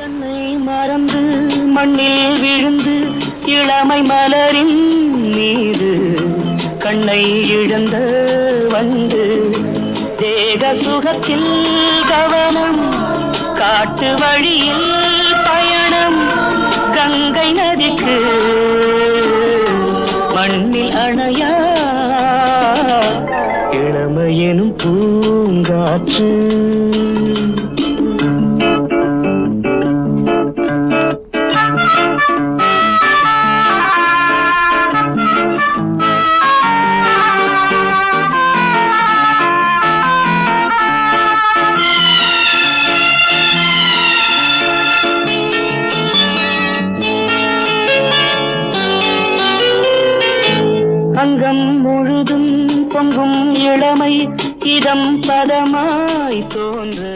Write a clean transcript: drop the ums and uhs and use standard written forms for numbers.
தன்னை மறந்து மண்ணில் விழுந்து இளமை மலரின் மீது கண்ணை இழந்த வந்து தேக சுகத்தில் கவனம் காட்டு வழியில் பயணம் கங்கை நதிக்கு மண்ணில் அணையா இளமையெனும் பூங்காற்று. அங்கம் முழுதும் பொங்கும் இளமை இதம் பதமாய் தோன்று